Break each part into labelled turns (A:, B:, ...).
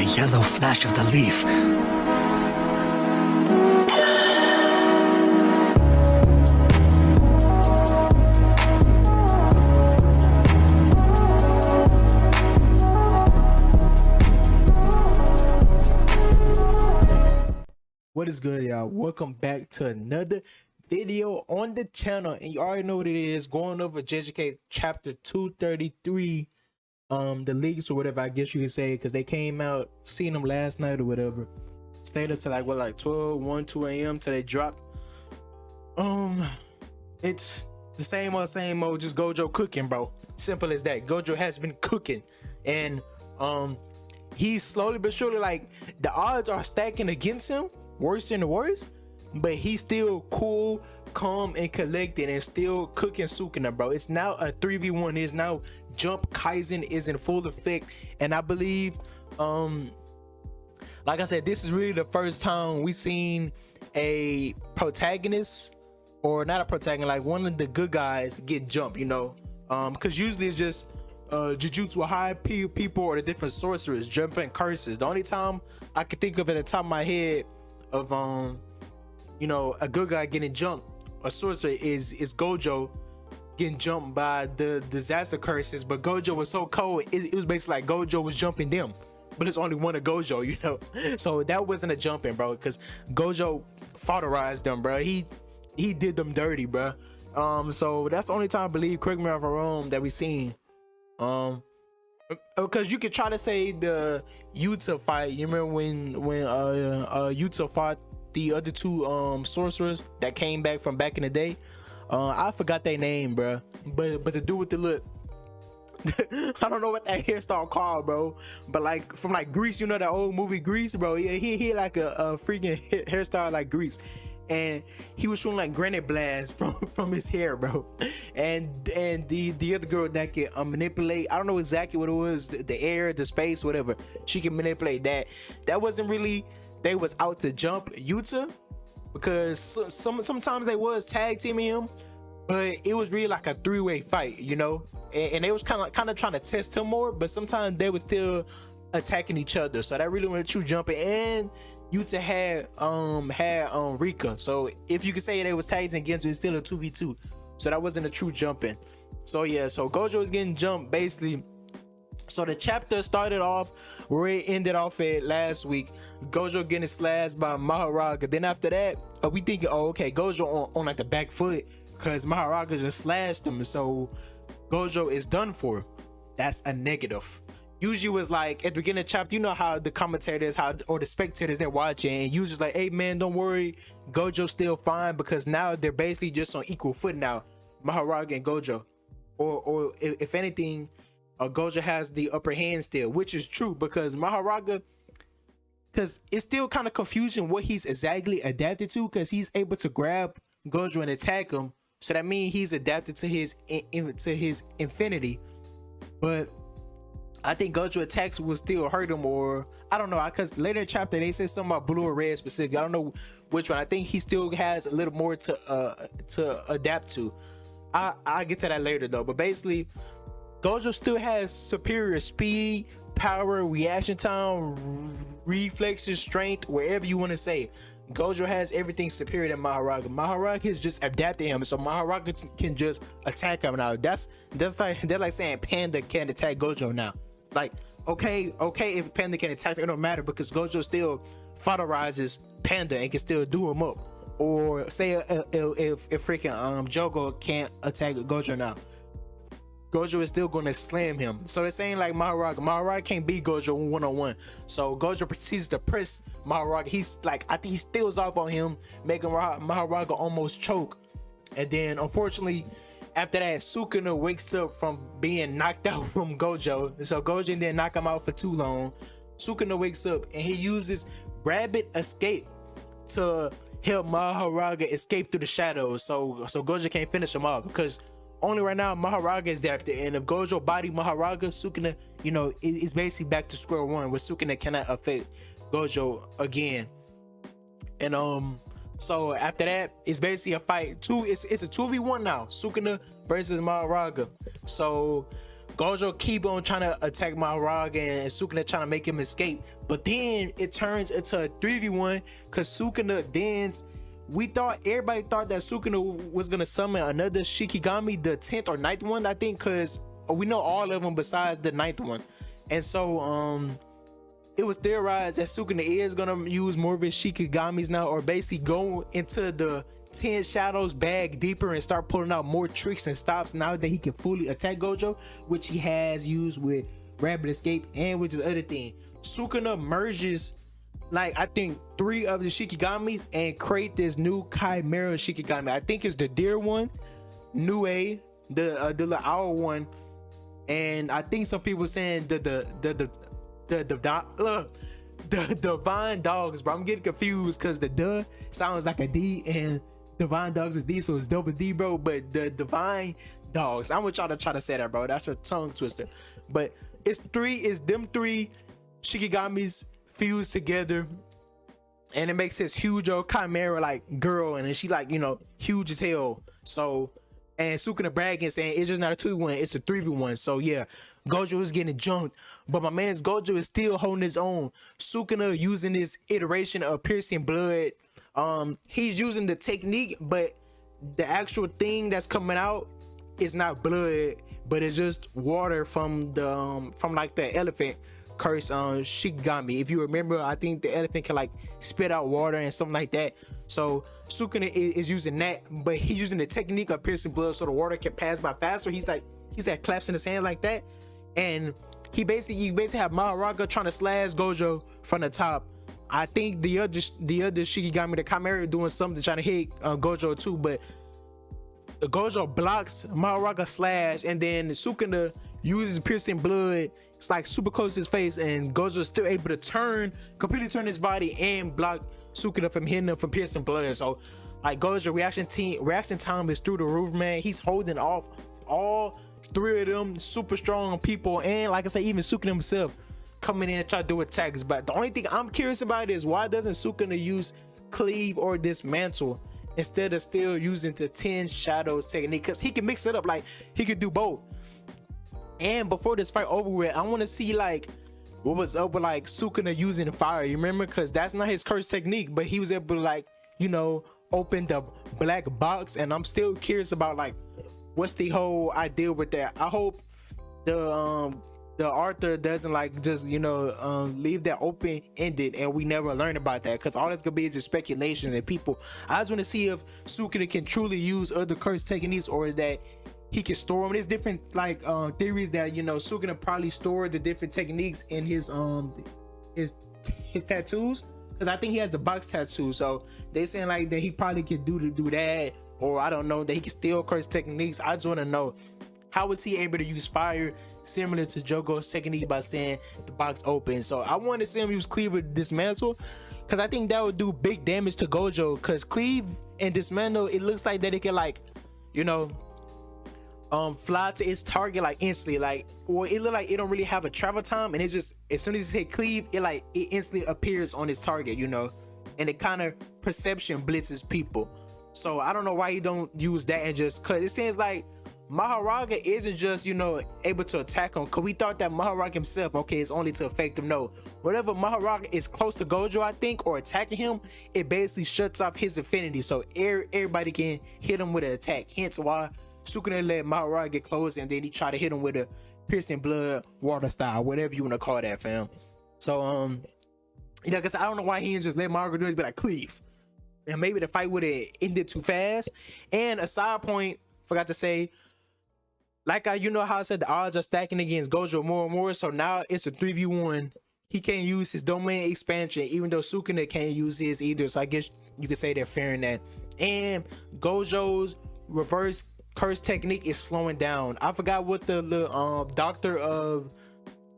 A: the yellow flash of the leaf.
B: What is good, y'all? Welcome back to another video on the channel, and you already know what it is. Going over JJK chapter 233, the leaks or whatever, I guess you could say, because they came out, seen them last night or whatever. Stayed up to like 12, 1, 2 a.m. till they dropped. It's the same old, just Gojo cooking, bro. Simple as that. Gojo has been cooking, and he's slowly but surely, like, the odds are stacking against him, worse and worse, but he's still cool, calm, and collected, and still cooking Sukuna, bro. It's now a 3v1. It's now Jump Kaisen is in full effect, and I believe, like I said, this is really the first time we seen a protagonist, or not a protagonist, like one of the good guys get jumped, you know, because usually it's just Jujutsu high people or the different sorcerers jumping curses. The only time I could think of at the top of my head of you know, a good guy getting jumped, a sorcerer, is Gojo getting jumped by the disaster curses. But Gojo was so cold, it was basically like Gojo was jumping them, but it's only one of Gojo, you know. So that wasn't a jumping, bro, because Gojo fodderized them, bro. He did them dirty, bro. So that's the only time, I believe, correct me if I'm wrong, that we seen. Because you could try to say the Yuta fight. You remember when Yuta fought the other two sorcerers that came back from back in the day? I forgot their name, bro. But the dude with the look, I don't know what that hairstyle called, bro. But like from like Grease, you know that old movie Grease, bro. Yeah, he like a freaking hairstyle like Grease. And he was shooting like granite blasts from his hair, bro. And the other girl that can manipulate, I don't know exactly what it was, the air, the space, whatever. She can manipulate that. That wasn't really, they was out to jump Yuta, because sometimes they was tag teaming him, but it was really like a three-way fight, you know. And they was kind of trying to test him more, but sometimes they was still attacking each other. So that really wasn't true jumping. And Yuta had Rika, so if you could say they was tagged against, it's still a 2v2, so that wasn't a true jumping. So yeah, so Gojo was getting jumped basically. So the chapter started off where it ended off at last week, Gojo getting slashed by Mahoraga. Then after that, we thinking, oh okay, Gojo on like the back foot because Mahoraga just slashed him, so Gojo is done for. That's a negative. Usually was like at the beginning of the chapter, you know how the commentators, or the spectators, they're watching, and usually like, hey man, don't worry, Gojo's still fine, because now they're basically just on equal foot now, Mahoraga and Gojo, or if anything, Gojo has the upper hand still, which is true, because Mahoraga, because it's still kind of confusing what he's exactly adapted to, because he's able to grab Gojo and attack him, so that means he's adapted to his infinity, but I think Gojo attacks will still hurt him, or I don't know, because later in the chapter they said something about blue or red specific. I don't know which one. I think he still has a little more to adapt to. I'll get to that later though. But basically, Gojo still has superior speed, power, reaction time, reflexes, strength, wherever you want to say. Gojo has everything superior than Mahoraga. Mahoraga is just adapting him, so Mahoraga can just attack him now. That's like saying Panda can't attack Gojo now. Like, okay, if Panda can attack, it don't matter, because Gojo still fodderizes Panda and can still do him up. Or say if freaking Jogo can't attack Gojo now, Gojo is still going to slam him. So it's saying like Mahoraga can't beat Gojo one-on-one. So Gojo proceeds to press Mahoraga. He's like, I think he steals off on him, making Mahoraga almost choke. And then unfortunately, after that, Sukuna wakes up from being knocked out from Gojo. So Gojo didn't knock him out for too long. Sukuna wakes up and he uses Rabbit Escape to help Mahoraga escape through the shadows. So Gojo can't finish him off, because only right now Mahoraga is there, and if Gojo body Mahoraga, Sukuna, you know, is basically back to square one, where Sukuna cannot affect Gojo again. And so after that, it's basically a fight. It's a 2v1 now, Sukuna versus Mahoraga. So Gojo keep on trying to attack Mahoraga and Sukuna trying to make him escape, but then it turns into a 3v1 because Sukuna dance. Everybody thought that Sukuna was gonna summon another Shikigami, the 10th or 9th one, I think, because we know all of them besides the 9th one. And so it was theorized that Sukuna is gonna use more of his Shikigamis now, or basically go into the 10 shadows bag deeper and start pulling out more tricks and stops now that he can fully attack Gojo, which he has used with Rapid Escape. And which is the other thing, Sukuna merges like I think 3 of the Shikigamis and create this new Chimera Shikigami. I think it's the deer one, Nue, the little owl one, and I think some people saying the divine dogs, bro. I'm getting confused because the duh sounds like a D and divine dogs is D, so it's double D, bro. But the divine dogs, I'm gonna try to say that, bro. That's a tongue twister. But it's them 3 Shikigamis fused together, and it makes this huge old Chimera like girl, and then she like, you know, huge as hell. So, and Sukuna bragging saying it's just not a 2v1, it's a 3v1. So yeah, Gojo is getting jumped, but my man's Gojo is still holding his own. Sukuna using this iteration of piercing blood. He's using the technique, but the actual thing that's coming out is not blood, but it's just water from the from like the elephant curse Shikigami. If you remember, I think the elephant can like spit out water and something like that. So Sukuna is using that, but he's using the technique of piercing blood so the water can pass by faster. He's like claps in his hand like that, and you basically have Mahoraga trying to slash Gojo from the top. I think the other Shikigami, the Chimera, doing something trying to hit Gojo too, but Gojo blocks Mahoraga slash, and then Sukuna uses piercing blood. It's like super close to his face, and Gojo is still able to completely turn his body and block Sukuna from hitting him from piercing blood. So like Gojo reaction time is through the roof, man. He's holding off all 3 of them super strong people, and like I say, even Sukuna himself coming in and try to do attacks. But the only thing I'm curious about is why doesn't Sukuna use cleave or dismantle instead of still using the 10 shadows technique? Because he can mix it up, like he could do both. And before this fight over with, I want to see like what was up with like Sukuna using fire. You remember, because that's not his curse technique, but he was able to like, you know, open the black box. And I'm still curious about like what's the whole idea with that. I hope the author doesn't like just, you know, leave that open ended and we never learn about that, because all that's gonna be is just speculations and people. I just want to see if Sukuna can truly use other curse techniques, or that he can store them. There's different like theories that, you know, Sukuna probably stored the different techniques in his tattoos, because I think he has a box tattoo. So they saying like that he probably could do that, or I don't know, that he can steal curse techniques. I just want to know, how was he able to use fire similar to Jogo's technique by saying the box open? So I want to see him use cleave or dismantle, because I think that would do big damage to Gojo, because cleave and dismantle, it looks like that it can like, you know, fly to its target like instantly. Like, well, it look like it don't really have a travel time, and it just, as soon as it hit cleave, it instantly appears on its target, you know, and it kind of perception blitzes people. So I don't know why he don't use that, and just cause it seems like Mahoraga isn't just, you know, able to attack him, because we thought that Mahoraga himself, okay, is only to affect him. No, whatever Mahoraga is close to Gojo, I think, or attacking him, it basically shuts off his affinity, so everybody can hit him with an attack. Hence why Sukuna let Mahoraga get close, and then he try to hit him with a piercing blood water style, whatever you want to call that, fam. So you know, cause I don't know why he didn't just let Mahoraga do it, but like cleave, and maybe the fight would have ended too fast. And a side point, forgot to say, like you know how I said the odds are stacking against Gojo more and more, so now it's a 3v1. He can't use his domain expansion, even though Sukuna can't use his either, so I guess you could say they're fair in that. And Gojo's reverse curse technique is slowing down. I forgot what the doctor of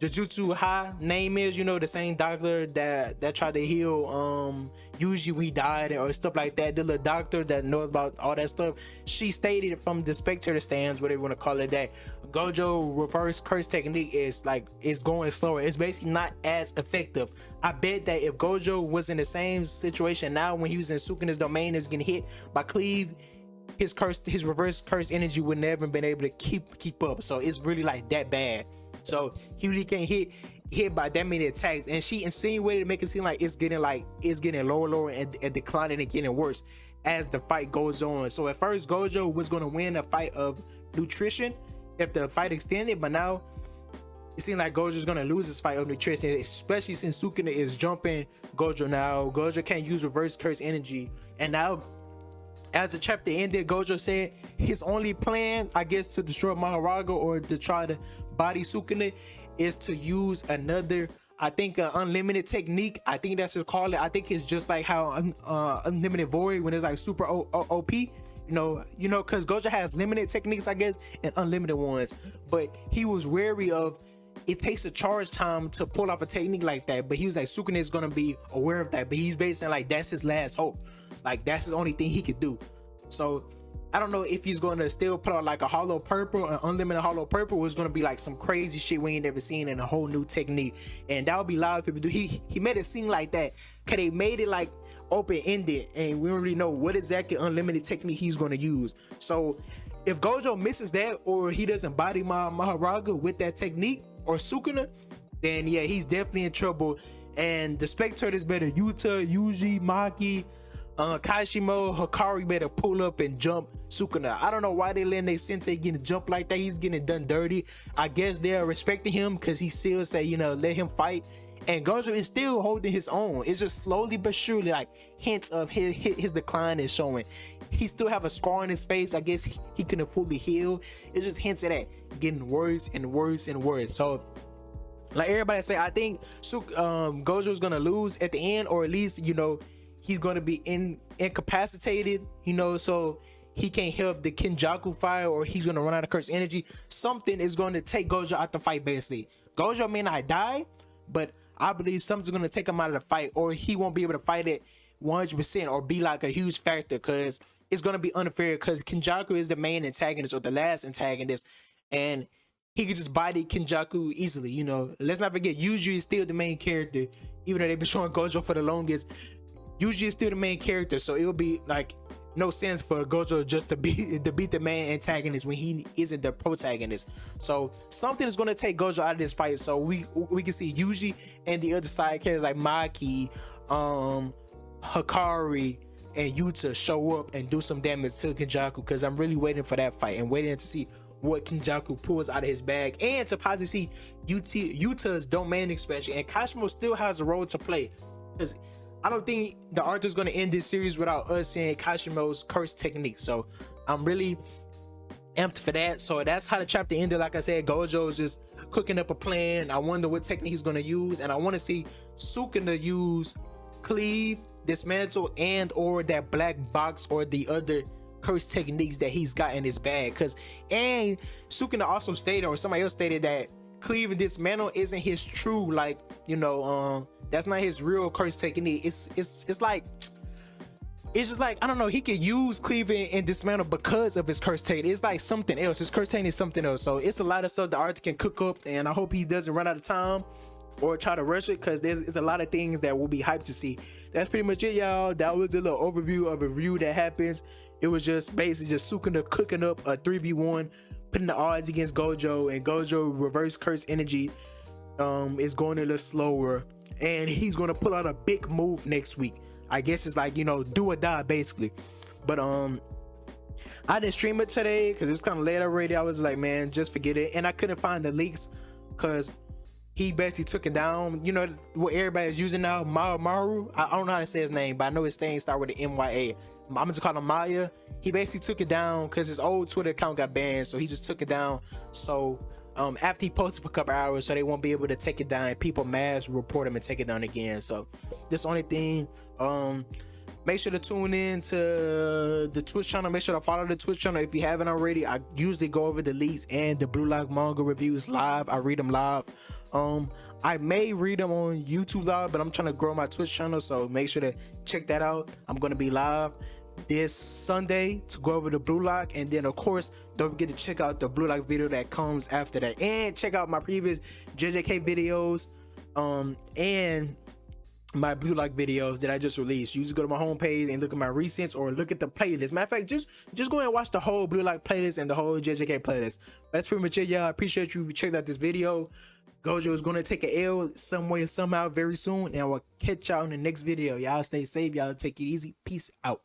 B: Jujutsu High name is, you know, the same doctor that tried to heal Yuji when he died, or stuff like that. The little doctor that knows about all that stuff, she stated from the spectator stands, whatever you want to call it, that Gojo reverse curse technique is like, it's going slower. It's basically not as effective. I bet that if Gojo was in the same situation now when he was in Sukuna's domain, is getting hit by cleave, his reverse curse energy would never been able to keep up. So it's really like that bad. So he really can't hit by that many attacks. And she insinuated to make it seem like it's getting lower and declining and getting worse as the fight goes on. So at first Gojo was going to win a fight of nutrition if the fight extended, but now it seems like Gojo's gonna lose his fight of nutrition, especially since Sukuna is jumping Gojo now. Gojo can't use reverse curse energy, and now as the chapter ended, Gojo said his only plan, I guess, to destroy Mahoraga or to try to body Sukuna is to use another, I think, unlimited technique. I think that's what call it. I think it's just like how unlimited void when it's like super OP. You know, because Gojo has limited techniques, I guess, and unlimited ones. But he was wary of it takes a charge time to pull off a technique like that. But he was like, Sukuna is gonna be aware of that. But he's basically like that's his last hope. Like that's his only thing he could do. So I don't know if he's gonna still put out like a hollow purple, an unlimited hollow purple, or it's gonna be like some crazy shit we ain't never seen in a whole new technique. And that would be live if he do. He made it seem like that, cause they made it like open-ended and we don't really know what exactly unlimited technique he's going to use. So if Gojo misses that, or he doesn't body Mahoraga with that technique, or Sukuna, then yeah, he's definitely in trouble. And the spectators better Yuta, Yuji, Maki, Kashimo, Hikari better pull up and jump Sukuna. I don't know why they letting their sensei getting jump like that. He's getting done dirty. I guess they're respecting him because he still say, let him fight. And Gojo is still holding his own. It's just slowly but surely, like hints of his decline is showing. He still have a scar on his face. I guess he couldn't fully heal. It's just hints of that getting worse and worse and worse. So like everybody say, I think Gojo is gonna lose at the end, or at least he's gonna be incapacitated. So he can't help the Kenjaku fire, or he's gonna run out of curse energy. Something is going to take Gojo out the fight. Basically, Gojo may not die, but I believe something's gonna take him out of the fight, or he won't be able to fight it 100% or be like a huge factor, because it's gonna be unfair. Because Kenjaku is the main antagonist or the last antagonist, and he could just body Kenjaku easily. Let's not forget, Yuji is still the main character, even though they've been showing Gojo for the longest. Yuji is still the main character, so it will be like no sense for Gojo just to beat the main antagonist when he isn't the protagonist. So something is going to take Gojo out of this fight, so we can see Yuji and the other side characters like Maki, Hikari, and Yuta show up and do some damage to Kenjaku, because I'm really waiting for that fight and waiting to see what Kenjaku pulls out of his bag, and to possibly see Yuta's domain expansion. And Kashimo still has a role to play, because I don't think the author's going to end this series without us seeing Kashimo's curse technique. So I'm really amped for that. So that's how the chapter ended. Like I said, Gojo's just cooking up a plan. I wonder what technique he's going to use, and I want to see Sukuna use cleave, dismantle, and or that black box or the other curse techniques that he's got in his bag. And Sukuna also stated, or somebody else stated, that cleave and dismantle isn't his true, like, that's not his real curse technique. It's just like, I don't know, he could use cleave and dismantle because of his curse technique. It's like something else. His curse technique is something else. So it's a lot of stuff the author can cook up, and I hope he doesn't run out of time or try to rush it, because there's a lot of things that will be hyped to see. That's pretty much it, y'all. That was a little overview of a review that happens. It was just basically just Sukuna cooking up a 3v1, putting the odds against Gojo, and Gojo reverse curse energy is going a little slower, and he's gonna pull out a big move next week. I guess it's like, do or die basically. But I didn't stream it today because it's kind of late already. I was like, man, just forget it. And I couldn't find the leaks because he basically took it down. What everybody's using now, Maru. I don't know how to say his name, but I know his thing start with the MYA. I'm just calling him Maya. He basically took it down because his old Twitter account got banned, so he just took it down. So after he posted for a couple hours, so they won't be able to take it down, and people mass report him and take it down again. So this the only thing. Make sure to tune in to the Twitch channel. Make sure to follow the Twitch channel if you haven't already. I usually go over the leaks and the Blue Lock manga reviews live. I read them live. I may read them on YouTube live, but I'm trying to grow my Twitch channel, so make sure to check that out. I'm going to be live this Sunday to go over the Blue Lock, and then of course don't forget to check out the Blue Lock video that comes after that, and check out my previous JJK videos, and my blue lock videos that I just released. You just go to my homepage and look at my recents or look at the playlist. Matter of fact, just go and watch the whole blue lock playlist and the whole JJK playlist. But that's pretty much it, y'all. I appreciate you checked out this video. Gojo is gonna take a L some way somehow very soon, and I will catch y'all in the next video. Y'all stay safe. Y'all take it easy. Peace out.